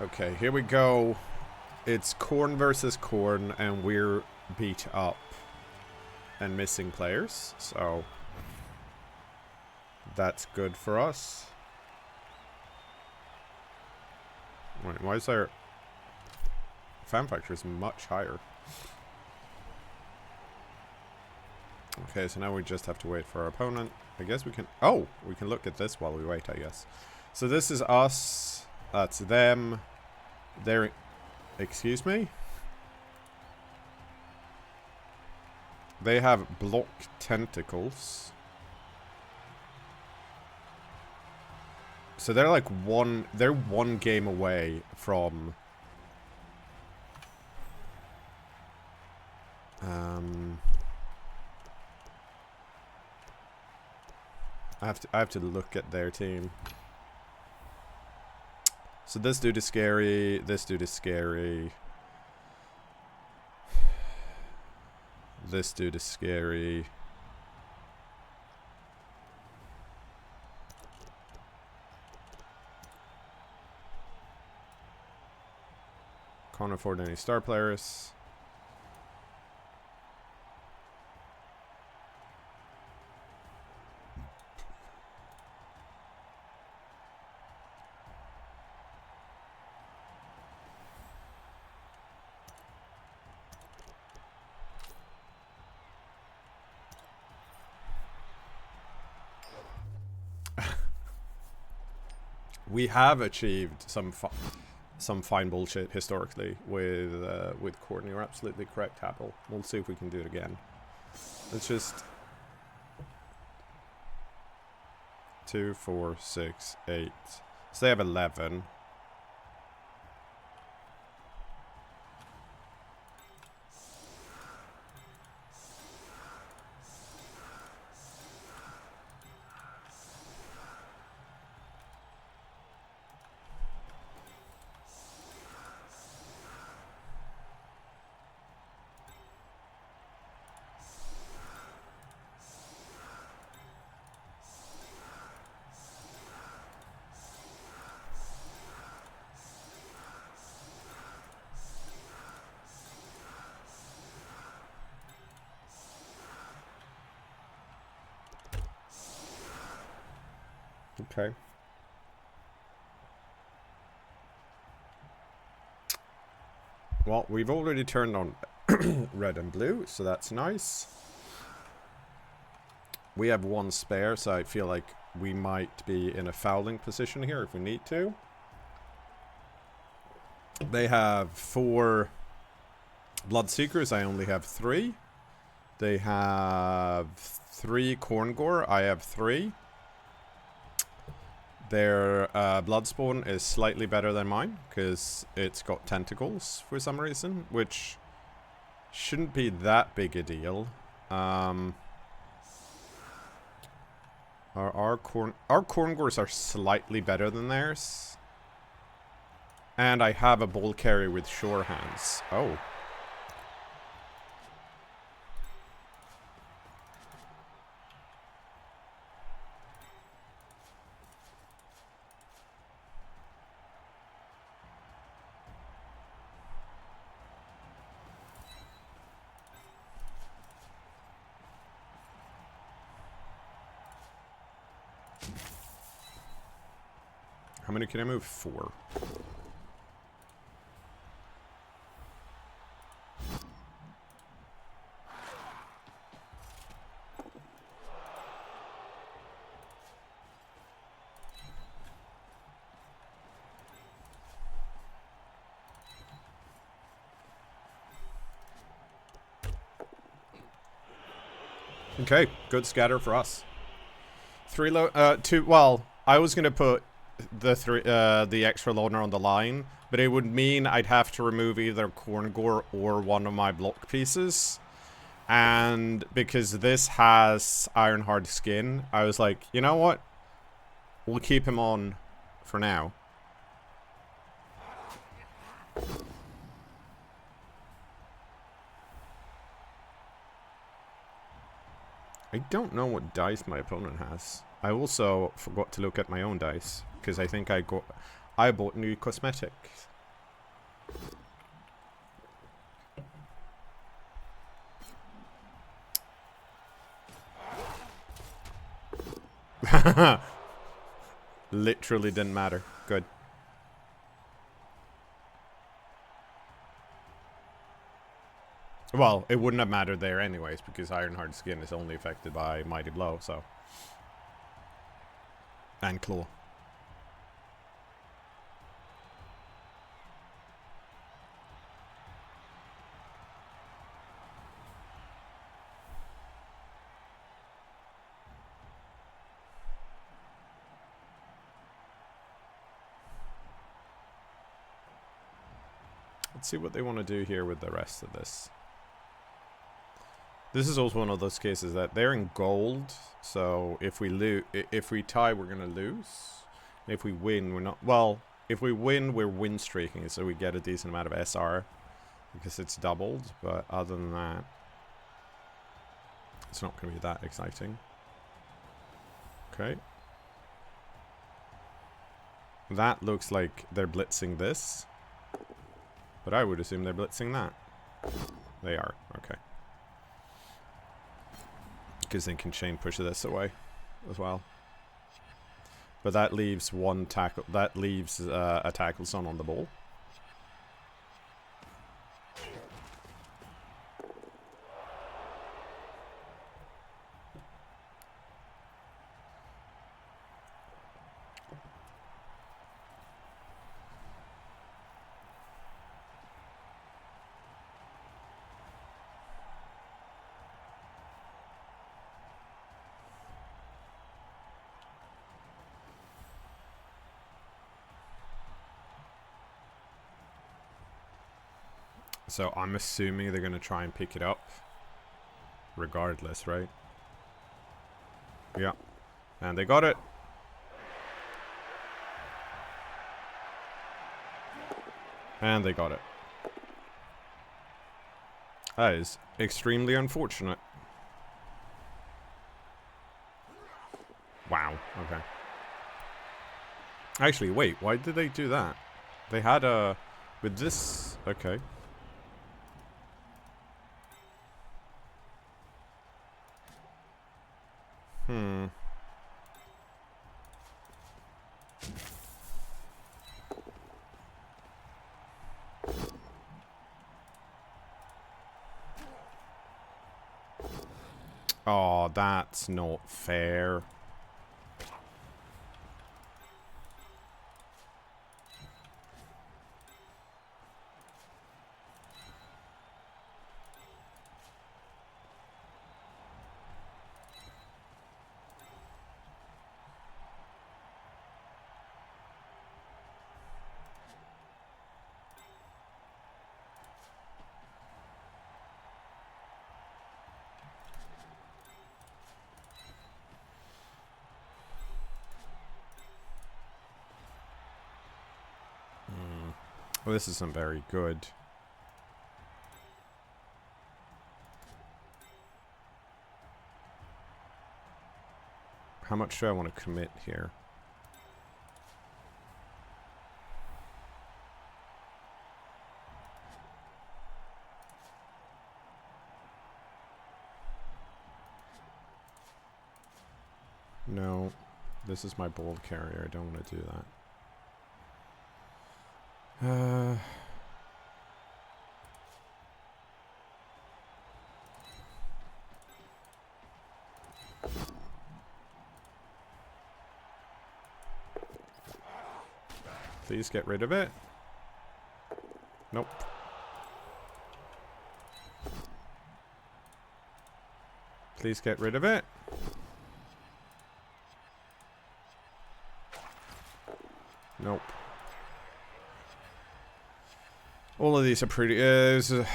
Okay, here we go. It's Khorne versus Khorne, and we're beat up and missing players, so that's good for us. Wait, why is there... Fan factor is much higher. Okay, so now we just have to wait for our opponent. I guess we can... Oh! We can look at this while we wait, I guess. So this is us. That's them. They're... Excuse me? They have block tentacles. So they're like they're one game away from... I have to look at their team. So this dude is scary, this dude is scary. This dude is scary. Can't afford any star players. We have achieved some fine bullshit historically with Khorne. You're absolutely correct, Apple. We'll see if we can do it again. Let's just 2, 4, 6, 8. So they have 11. Okay. Well, we've already turned on red and blue, so that's nice. We have one spare, so I feel like we might be in a fouling position here if we need to. They have 4 Bloodseekers, I only have 3. They have 3 Khorne, I have 3. Their Bloodspawn is slightly better than mine, because it's got tentacles for some reason, which shouldn't be that big a deal. Our Khorne are slightly better than theirs. And I have a ball carrier with sure hands. Oh. How many can I move? 4. Okay, good scatter for us. 2. Well, I was gonna put the extra loner on the line, but it would mean I'd have to remove either Khorne or one of my block pieces. And because this has Ironhard skin, I was like, you know what? We'll keep him on for now. I don't know what dice my opponent has. I also forgot to look at my own dice, because I think I bought new cosmetics. Literally didn't matter. Good. Well, it wouldn't have mattered there anyways, because Ironheart Skin is only affected by Mighty Blow, so. And Claw. Let's see what they want to do here with the rest of this. This is also one of those cases that they're in gold, so if we tie, we're gonna lose. And if we win, we're not. Well, if we win, we're win streaking, so we get a decent amount of SR because it's doubled. But other than that, it's not gonna be that exciting. Okay. That looks like they're blitzing this, but I would assume they're blitzing that. They are. Okay. Because they can chain push this away as well. But that leaves one tackle. That leaves a tackle zone on the ball. So I'm assuming they're going to try and pick it up. Regardless, right? Yeah. And they got it. And they got it. That is extremely unfortunate. Wow. Okay. Actually, wait. Why did they do that? They had a... With this... Okay. Oh, that's not fair. Well, this isn't very good. How much do I want to commit here? No. This is my bold carrier. I don't want to do that. Please get rid of it. Nope. Please get rid of it. Nope. All of these are pretty... that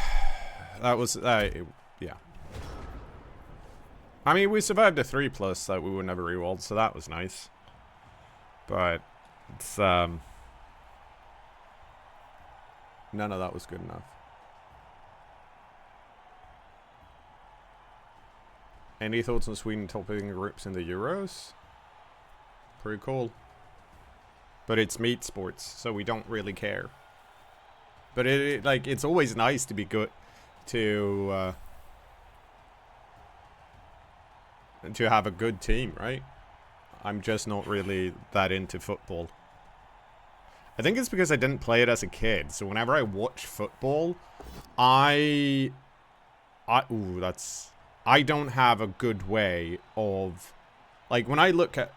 was... yeah. I mean, we survived a 3+ that we would never rerolled, so that was nice. But... it's, none of that was good enough. Any thoughts on Sweden topping groups in the Euros? Pretty cool. But it's meat sports, so we don't really care. But like, it's always nice to be good, to have a good team, right? I'm just not really that into football. I think it's because I didn't play it as a kid. So whenever I watch football, I don't have a good way of, like, when I look at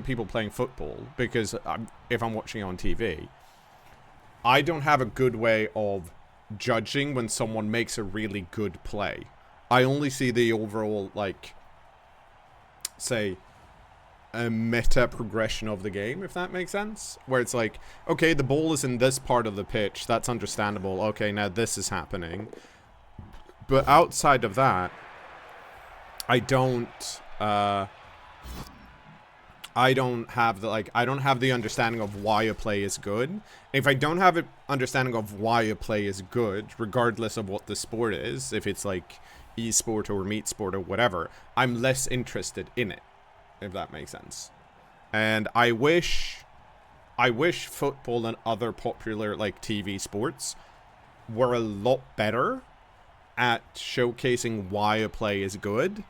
people playing football, because if I'm watching it on TV, I don't have a good way of judging when someone makes a really good play. I only see the overall, like, say, a meta progression of the game, if that makes sense. Where it's like, okay, the ball is in this part of the pitch, that's understandable. Okay, now this is happening. But outside of that, I don't have the understanding of why a play is good. If I don't have an understanding of why a play is good, regardless of what the sport is, if it's like e-sport or meat sport or whatever, I'm less interested in it, if that makes sense. And I wish football and other popular, like, TV sports were a lot better at showcasing why a play is good,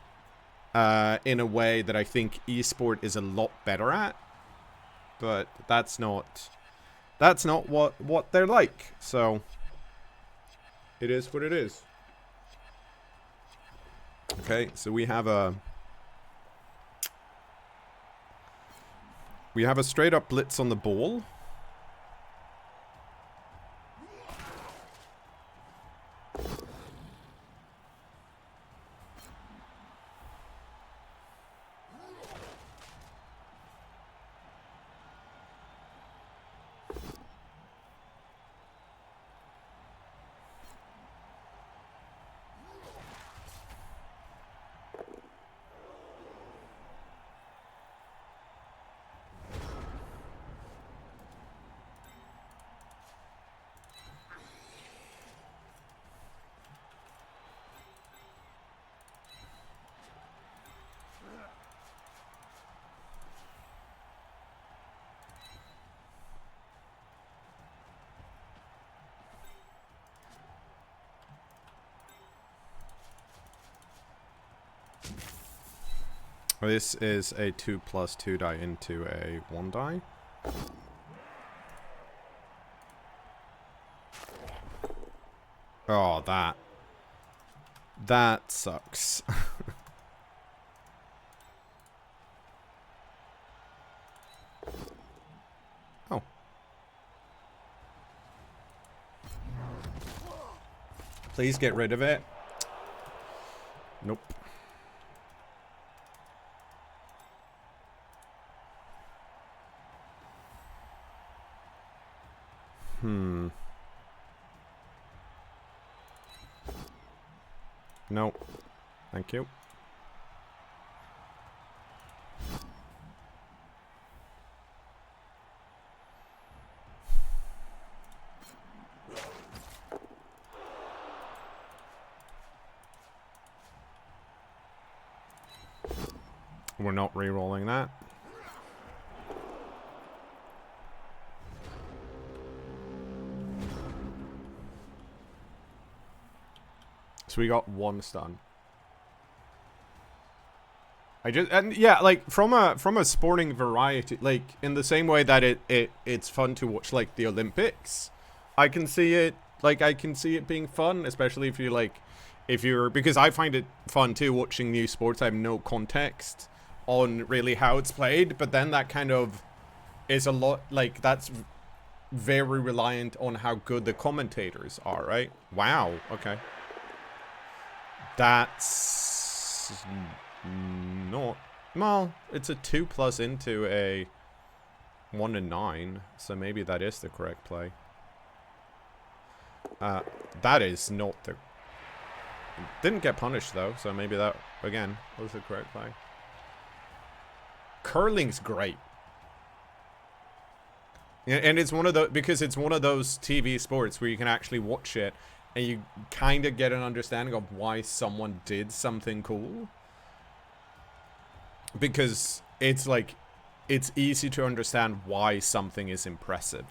in a way that I think esport is a lot better at. But that's not what they're like. So it is what it is. Okay, so we have a straight up blitz on the ball. This is a 2+2 die into a 1 die. Oh, that sucks. Oh. Please get rid of it. Nope. No. Thank you. We're not re-rolling that. So we got 1 stun. Yeah, like, from a sporting variety, like, in the same way that it's fun to watch, like, the Olympics, I can see it being fun, especially if you're, because I find it fun too, watching new sports. I have no context on really how it's played, but then that kind of is a lot, like, that's very reliant on how good the commentators are, right? Wow, okay. That's not, well, it's a 2+ into a 1 and 9, so maybe that is the correct play. That is not the, didn't get punished though, so maybe that again was the correct play. Curling's great. And it's one of the, because it's one of those TV sports where you can actually watch it and you kind of get an understanding of why someone did something cool. Because it's like, it's easy to understand why something is impressive.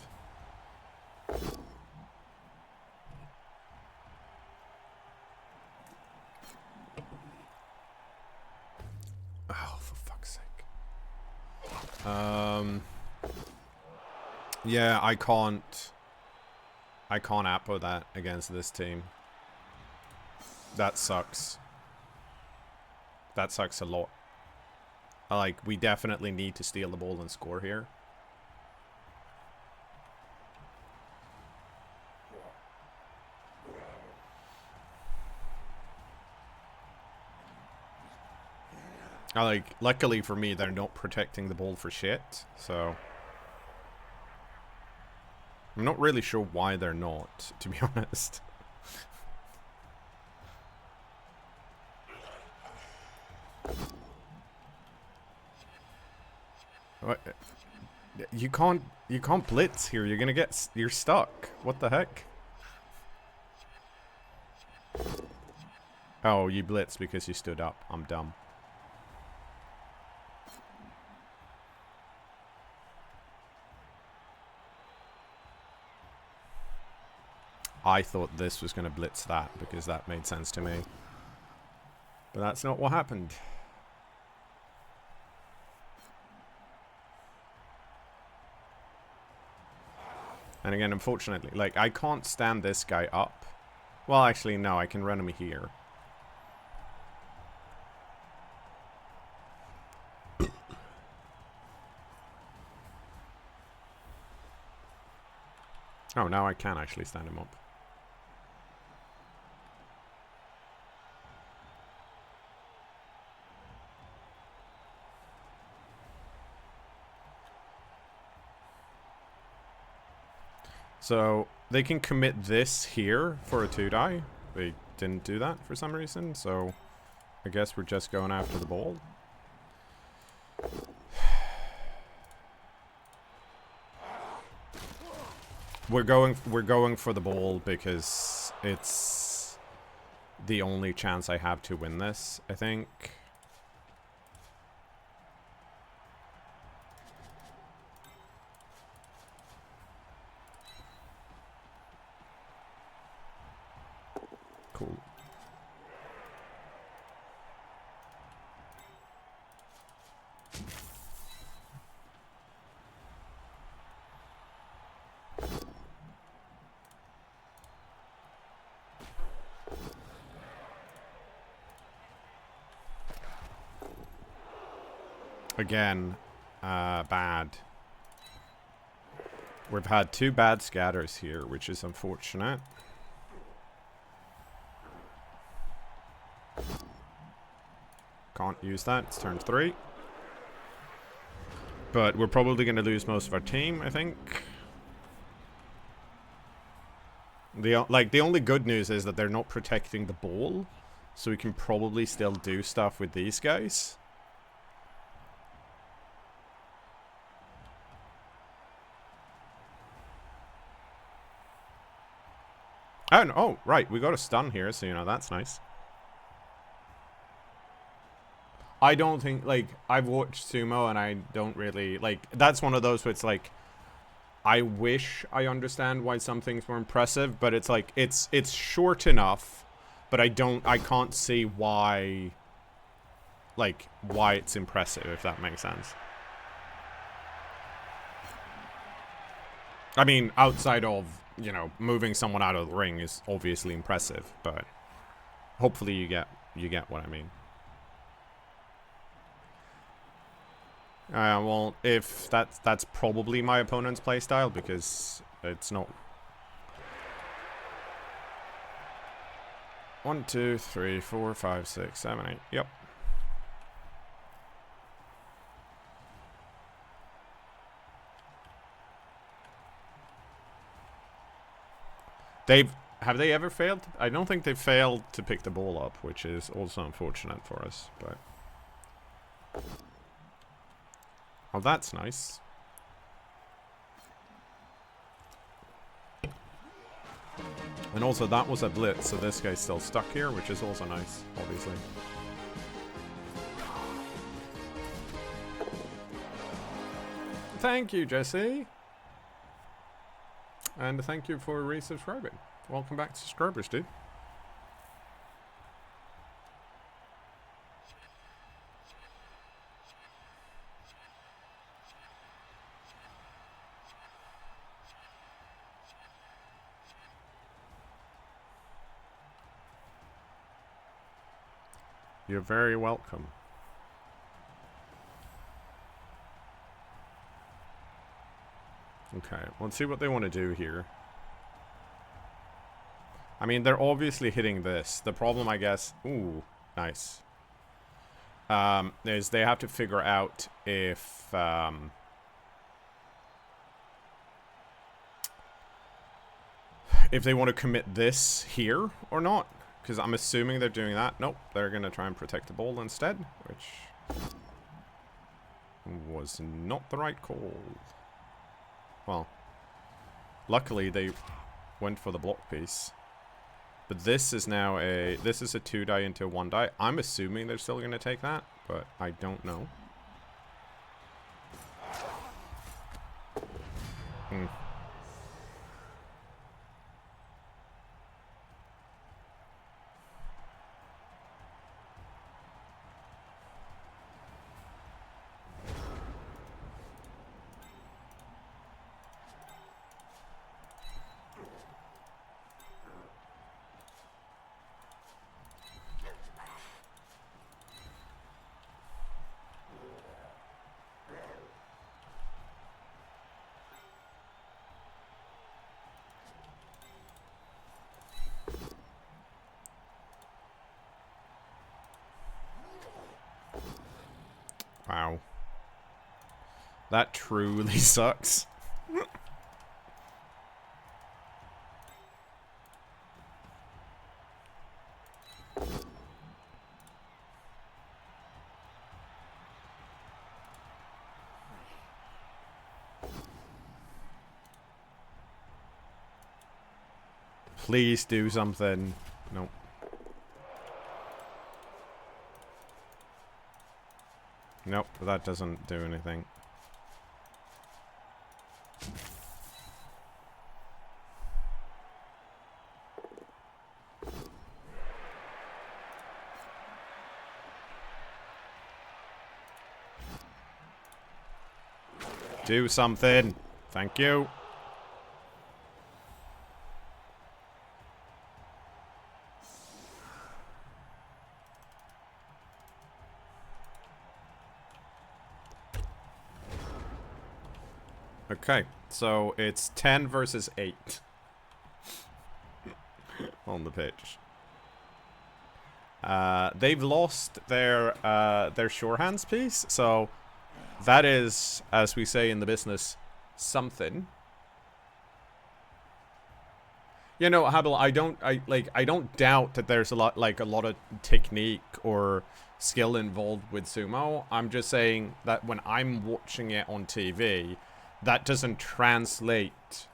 Oh, for fuck's sake. Yeah, I can't appo that against this team. That sucks. That sucks a lot. Like, we definitely need to steal the ball and score here. Like, luckily for me, they're not protecting the ball for shit, so... I'm not really sure why they're not, to be honest. What? You can't blitz here. You're stuck. What the heck? Oh, you blitzed because you stood up. I'm dumb. I thought this was going to blitz that because that made sense to me. But that's not what happened. And again, unfortunately, like, I can't stand this guy up. Well, actually, no, I can run him here. Oh, now I can actually stand him up. So, they can commit this here for a 2-die. They didn't do that for some reason, so I guess we're just going after the ball. We're going for the ball because it's the only chance I have to win this, I think. Cool. Again, bad. We've had 2 bad scatters here, which is unfortunate. Can't use that. It's turn 3. But we're probably going to lose most of our team, I think. The only good news is that they're not protecting the ball, so we can probably still do stuff with these guys. Oh, no, oh, right, we got a stun here, so, you know, that's nice. I don't think, like, I've watched Sumo, and I don't really, like, that's one of those where it's like, I wish I understand why some things were impressive, but it's like, it's short enough, but I can't see why, like, why it's impressive, if that makes sense. I mean, outside of, you know, moving someone out of the ring is obviously impressive, but hopefully you get what I mean. Well, if that's probably my opponent's playstyle because it's not. 1, 2, 3, 4, 5, 6, 7, 8. Yep. Have they ever failed? I don't think they've failed to pick the ball up, which is also unfortunate for us, but... Oh, that's nice. And also, that was a blitz, so this guy's still stuck here, which is also nice, obviously. Thank you, Jesse! And thank you for resubscribing. Welcome back to subscribers, dude. You're very welcome. Okay, let's see what they want to do here. I mean, they're obviously hitting this. The problem, I guess... Ooh, nice. Is they have to figure out if... if they want to commit this here or not. Because I'm assuming they're doing that. Nope, they're going to try and protect the ball instead. Which was not the right call. Well, luckily they went for the block piece. But this is now a... This is a 2 die into a 1 die. I'm assuming they're still going to take that, but I don't know. Hmm. Wow. That truly sucks. Please do something. Nope. Nope, that doesn't do anything. Do something. Thank you. Okay, so it's 10 versus 8 on the pitch. They've lost their sure hands piece, so that is, as we say in the business, something. You know, Habel, I don't doubt that there's a lot of technique or skill involved with sumo. I'm just saying that when I'm watching it on TV, that doesn't translate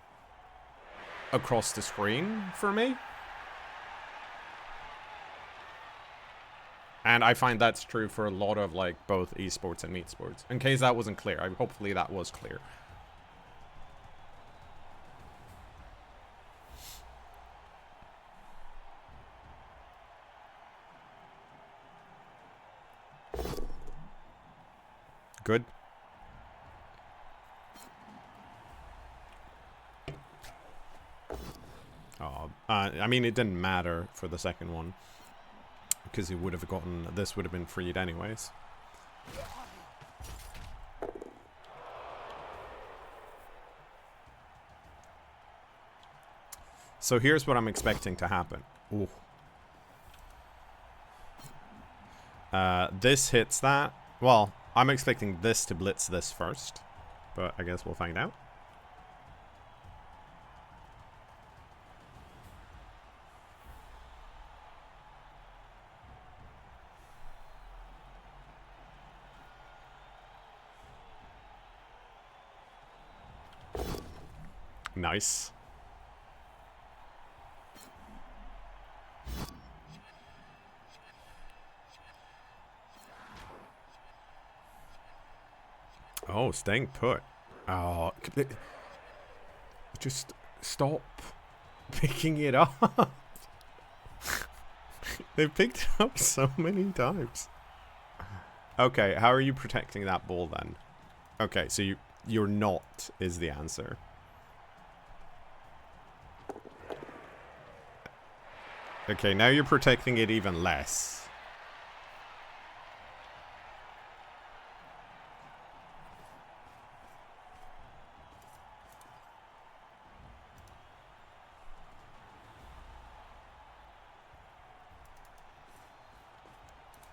across the screen for me. And I find that's true for a lot of, like, both esports and meat sports. In case that wasn't clear, hopefully that was clear. Good. Oh, I mean, it didn't matter for the second one. Because he would have gotten... This would have been freed anyways. So here's what I'm expecting to happen. Ooh. This hits that. Well, I'm expecting this to blitz this first. But I guess we'll find out. Nice. Oh, staying put. Oh, just stop picking it up. They've picked it up so many times. Okay, how are you protecting that ball then? Okay, so you're not is the answer. Okay, now you're protecting it even less.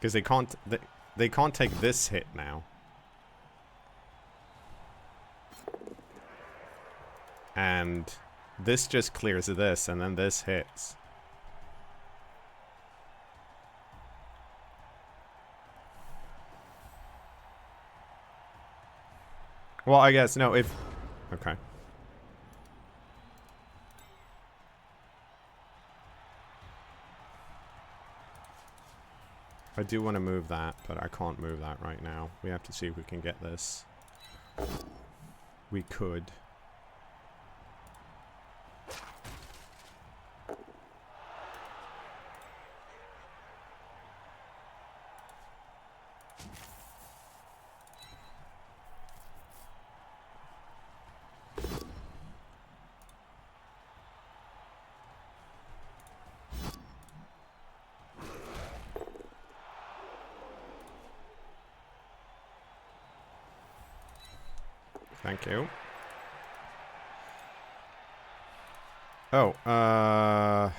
Because they can't take this hit now. And this just clears this, and then this hits. Well, I guess, no, if... Okay. I do want to move that, but I can't move that right now. We have to see if we can get this. We could. Thank you. Oh, well,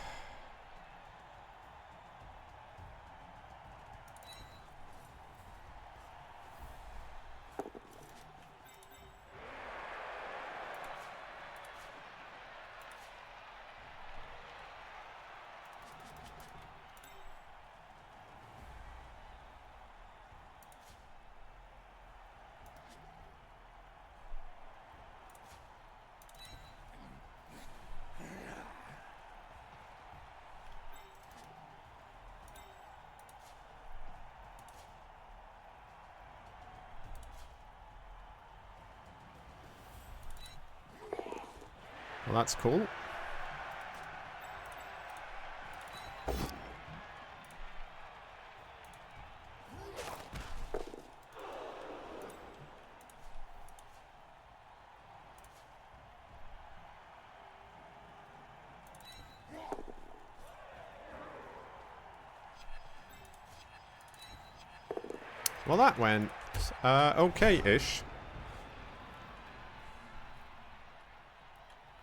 that's cool. Well, that went okay-ish.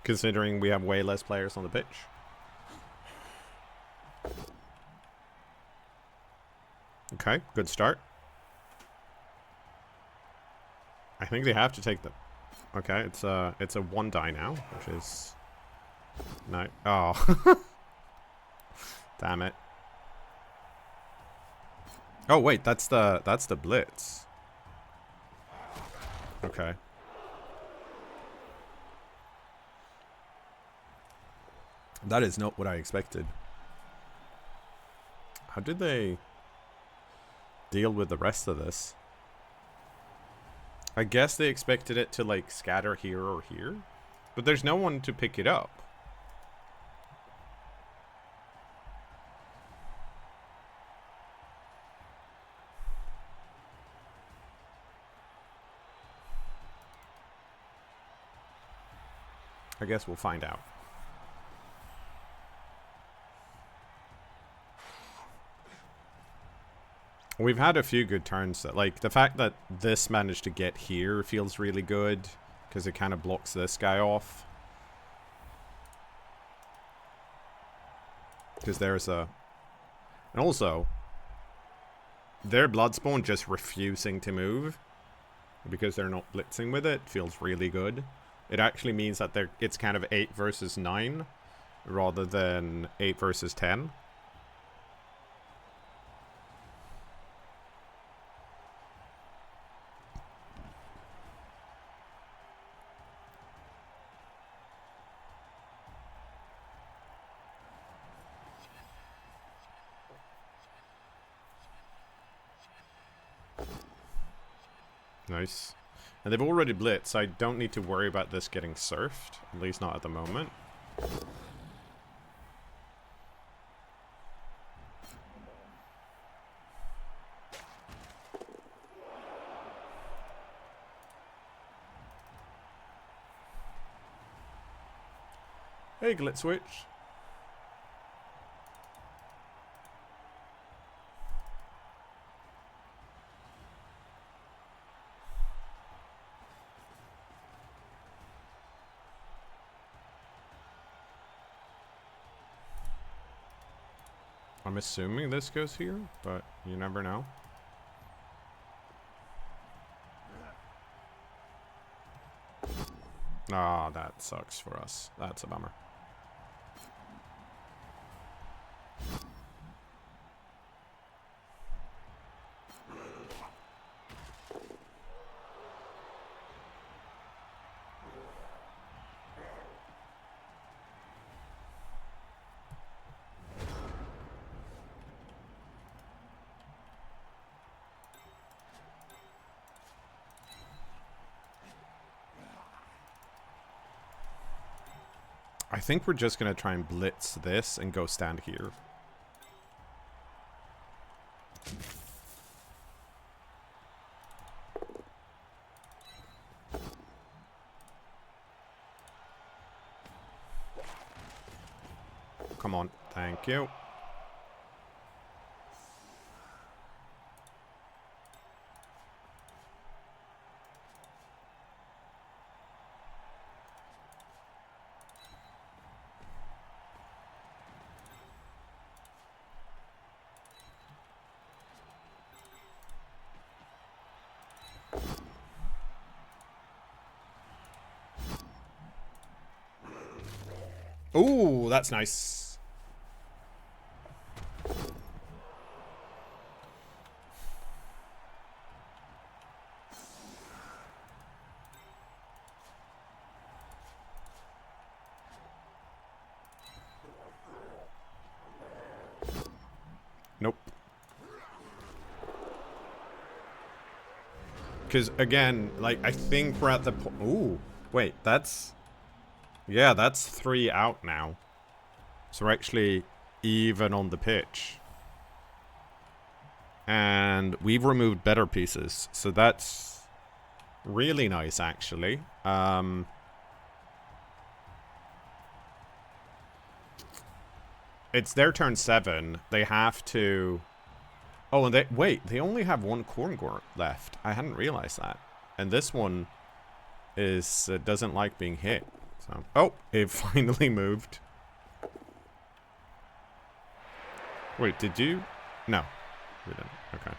Considering we have way less players on the pitch. Okay, good start. I think they have to take the... Okay, it's a 1 die now, which is... No. Oh. Damn it. Oh wait, that's the blitz. Okay. That is not what I expected. How did they deal with the rest of this? I guess they expected it to like scatter here or here, but there's no one to pick it up. I guess we'll find out. We've had a few good turns. That, like, the fact that this managed to get here feels really good, because it kind of blocks this guy off. Because there's a... And also, their Bloodspawn just refusing to move, because they're not blitzing with it, feels really good. It actually means that it's kind of 8 versus 9, rather than 8 versus 10. Nice. And they've already blitzed, so I don't need to worry about this getting surfed. At least not at the moment. Hey, Glit Switch. I'm assuming this goes here, but you never know. Ah, that sucks for us. That's a bummer. I think we're just going to try and blitz this and go stand here. Come on. Thank you. Ooh, that's nice. Nope. Because, again, like, I think we're at the point... Ooh, wait, that's... Yeah, that's 3 out now. So we're actually even on the pitch. And we've removed better pieces. So that's really nice, actually. It's their turn 7. They have to... Oh, and they only have 1 Khorne left. I hadn't realized that. And this one is doesn't like being hit. So, oh, it finally moved. Wait, did you? No, we didn't. Okay.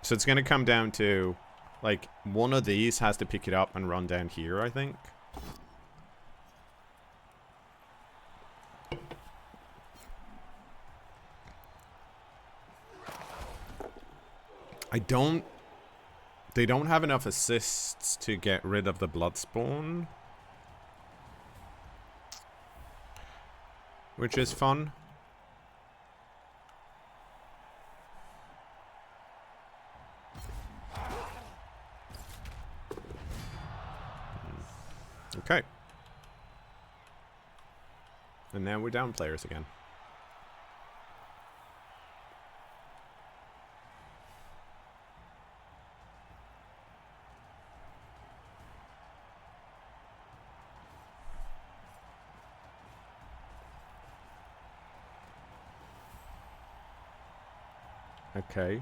So it's gonna come down to, like, one of these has to pick it up and run down here, I think. They don't have enough assists to get rid of the Bloodspawn. Which is fun. Okay. And now we're down players again. Okay.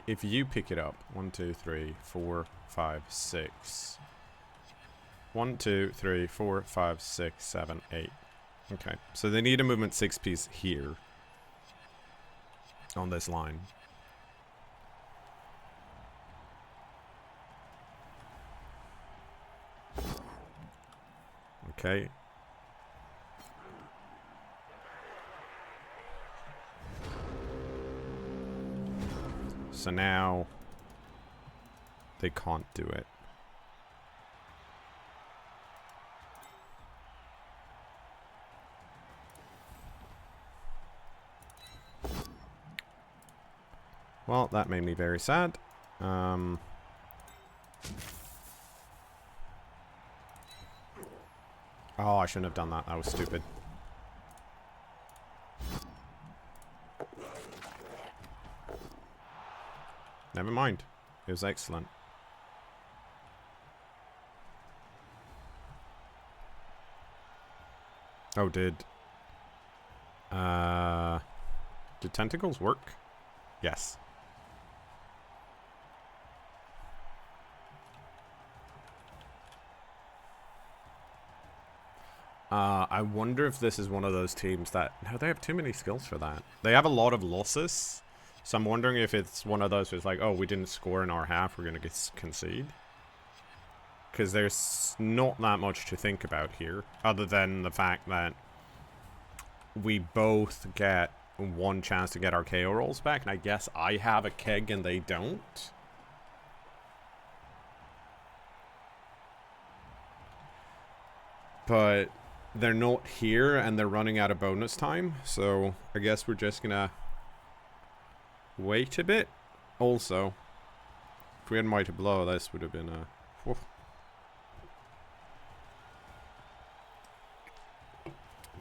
If you pick it up, 1, 2, 3, 4, 5, 6. 1, 2, 3, 4, 5, 6, 7, 8. Okay, so they need a movement 6 piece here. On this line. Okay. So now they can't do it. Well, that made me very sad. Oh, I shouldn't have done that. That was stupid. Never mind. It was excellent. Oh, did tentacles work? Yes. I wonder if this is one of those teams that... No, they have too many skills for that. They have a lot of losses. So I'm wondering if it's one of those where it's like, oh, we didn't score in our half, we're going to concede. Because there's not that much to think about here. Other than the fact that we both get one chance to get our KO rolls back. And I guess I have a keg and they don't. But they're not here and they're running out of bonus time. So I guess we're just gonna wait a bit. Also, if we had Mighty Blow, this would have been a... Whoa.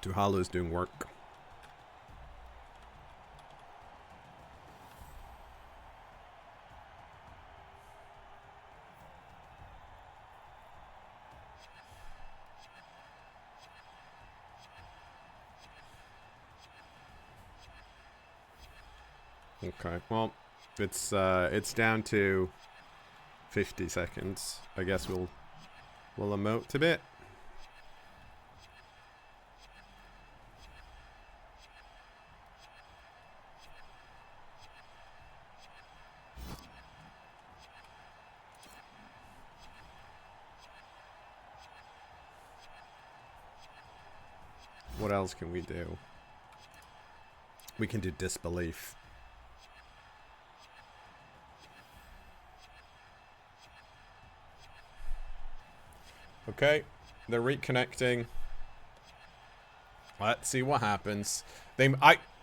Duhalo's doing work. Okay, well, it's down to 50 seconds. I guess we'll emote a bit. What else can we do? We can do disbelief. Okay, they're reconnecting. Let's see what happens.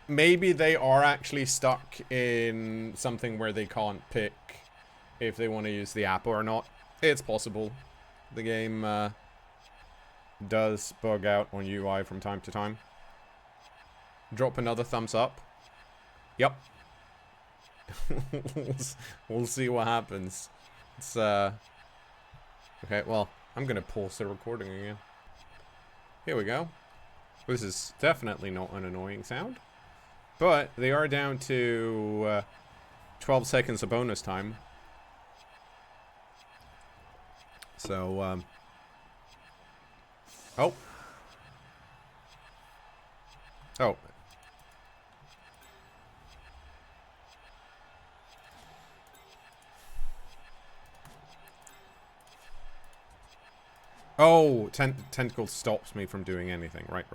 Maybe they are actually stuck in something where they can't pick if they want to use the app or not. It's possible. The game does bug out on UI from time to time. Drop another thumbs up. Yep. We'll see what happens. It's okay, well, I'm gonna pause the recording again. Here we go. This is definitely not an annoying sound. But they are down to 12 seconds of bonus time. So, oh. Oh. Oh, tentacle stops me from doing anything. Right.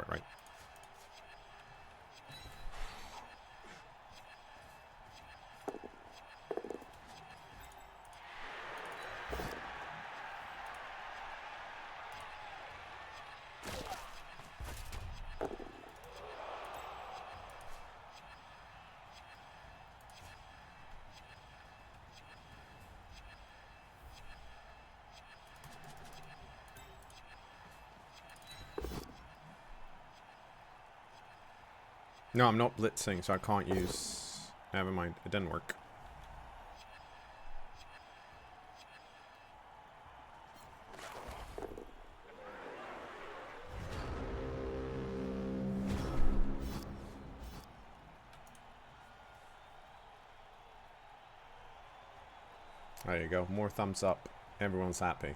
No, I'm not blitzing, so I can't use... Never mind, it didn't work. There you go, more thumbs up. Everyone's happy.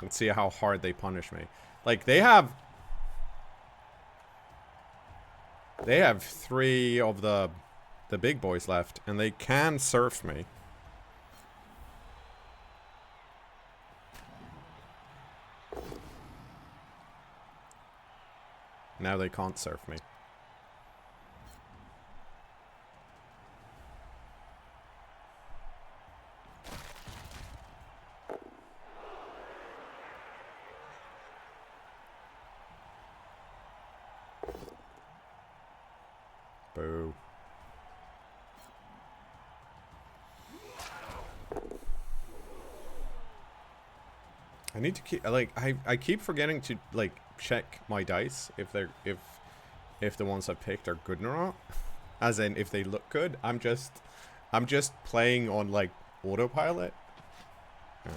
Let's see how hard they punish me. Like, they have 3 of the big boys left, and they can surf me. Now they can't surf me. Boo. I need to keep, like, I keep forgetting to, like, check my dice if they're if the ones I picked are good or not. As in if they look good. I'm just playing on, like, autopilot. Yeah.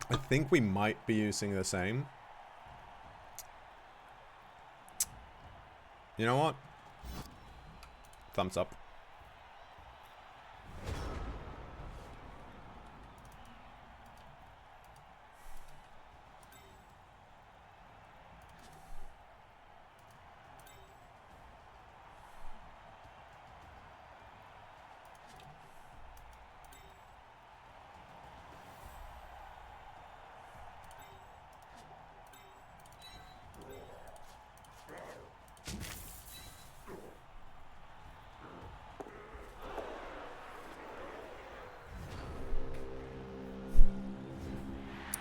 I think we might be using the same. You know what? Thumbs up.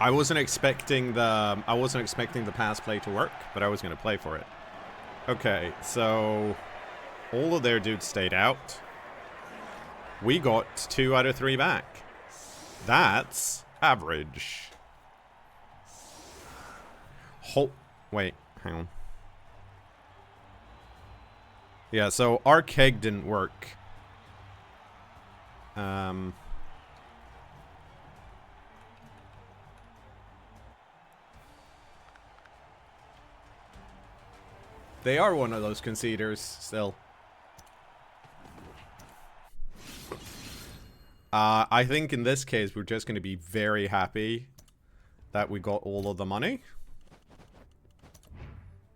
I wasn't expecting the pass play to work, but I was gonna play for it. Okay, so all of their dudes stayed out. We got 2 out of 3 back. That's average. Wait, hang on. Yeah, so our keg didn't work. They are one of those conceders still. I think in this case we're just going to be very happy that we got all of the money.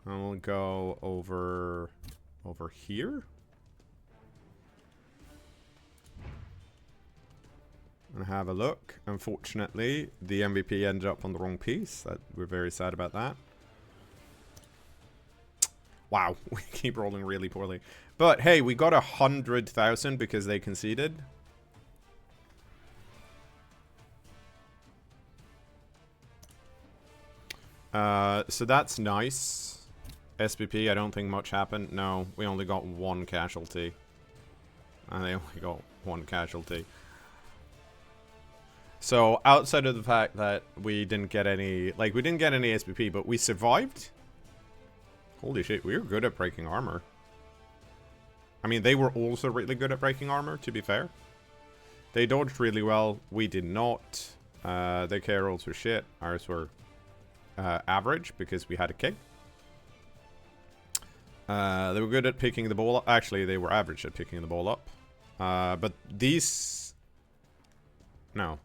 And we'll go over here. And have a look. Unfortunately, the MVP ended up on the wrong piece. We're very sad about that. Wow, we keep rolling really poorly. But hey, we got 100,000 because they conceded. So that's nice. SPP, I don't think much happened. No, we only got 1 casualty. And they only got 1 casualty. So outside of the fact that we didn't get any, like, we didn't get any SPP, but we survived. Holy shit, we were good at breaking armor. I mean, they were also really good at breaking armor, to be fair. They dodged really well. We did not. Their care rolls were shit. Ours were average because we had a kick. They were good at picking the ball up. Actually, they were average at picking the ball up. But these... No.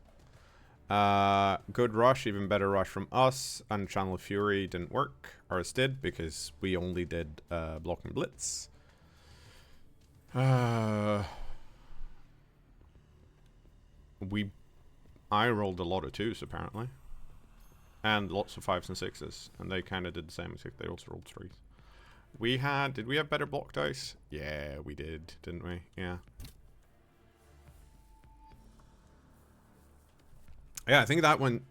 Good rush, even better rush from us. Unchanneled Fury didn't work. Ours did, because we only did block and blitz. I rolled a lot of 2s, apparently. And lots of 5s and 6s. And they kind of did the same, except they also rolled 3s. Did we have better block dice? Yeah, we did, didn't we? Yeah. Yeah, I think that went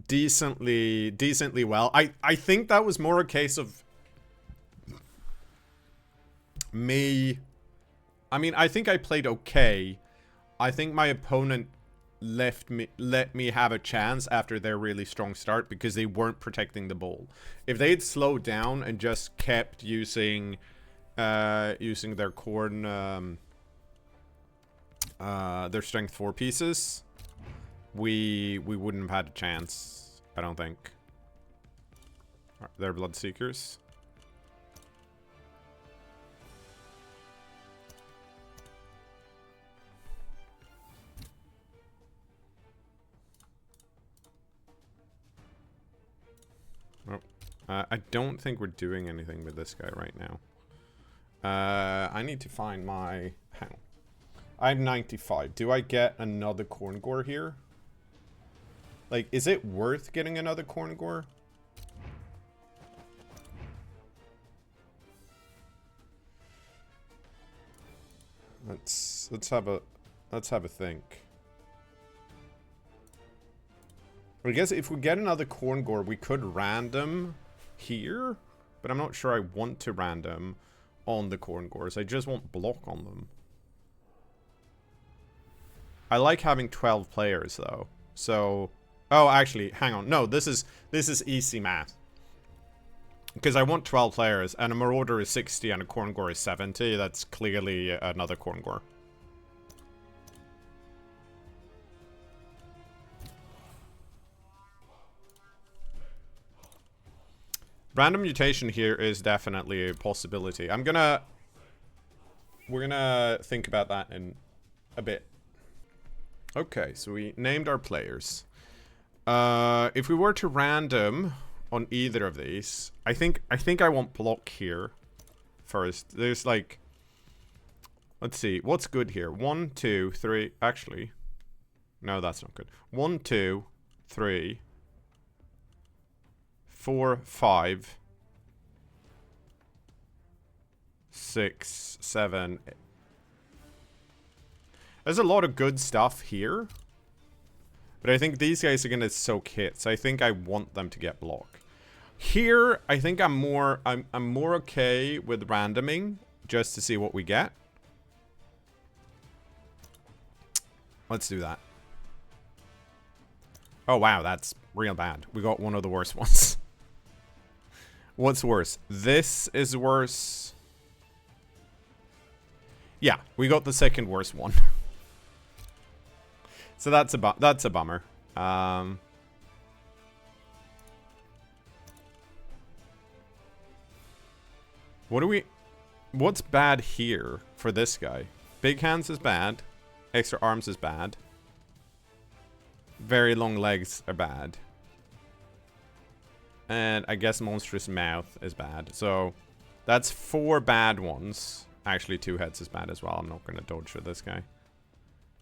decently well. I think that was more a case of me. I mean, I think I played okay. I think my opponent let me have a chance after their really strong start because they weren't protecting the ball. If they had slowed down and just kept using their Khorne, their strength 4 pieces, we wouldn't have had a chance, I don't think. They're Bloodseekers. I don't think we're doing anything with this guy right now. I need to find my... Hang on. I'm 95. Do I get another Khorne here? Like, is it worth getting another Khorne? Let's have a think. I guess if we get another Khorne, we could random here, but I'm not sure I want to random on the Khorne. I just want block on them. I like having 12 players though. So, oh, actually, hang on. No, this is easy math. Because I want 12 players, and a Marauder is 60 and a Khorne is 70. That's clearly another Khorne. Random mutation here is definitely a possibility. We're gonna think about that in a bit. Okay, so we named our players. If we were to random on either of these, I think I want block here first. There's like, let's see, what's good here? 1, 2, 3. Actually, no, that's not good. 1, 2, 3, 4, 5, 6, 7. There's a lot of good stuff here. But I think these guys are gonna soak hits. I think I want them to get block. Here, I think I'm more okay with randoming just to see what we get. Let's do that. Oh wow, that's real bad. We got one of the worst ones. What's worse? This is worse. Yeah, we got the second worst one. So that's a bummer. What's bad here for this guy? Big hands is bad. Extra arms is bad. Very long legs are bad. And I guess monstrous mouth is bad. So that's 4 bad ones. Actually, 2 heads is bad as well. I'm not going to dodge for this guy.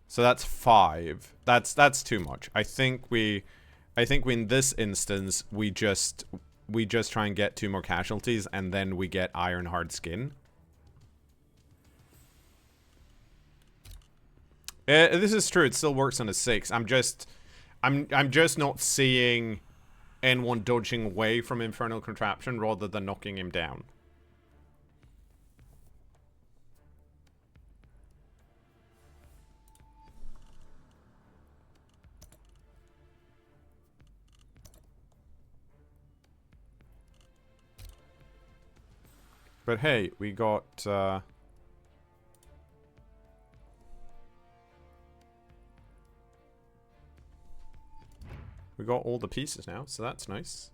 So that's 5. That's too much. I think we in this instance we just try and get 2 more casualties and then we get iron hard skin. This is true. It still works on a 6. I'm just not seeing N1 dodging away from Infernal Contraption rather than knocking him down. But hey, we got all the pieces now, so that's nice.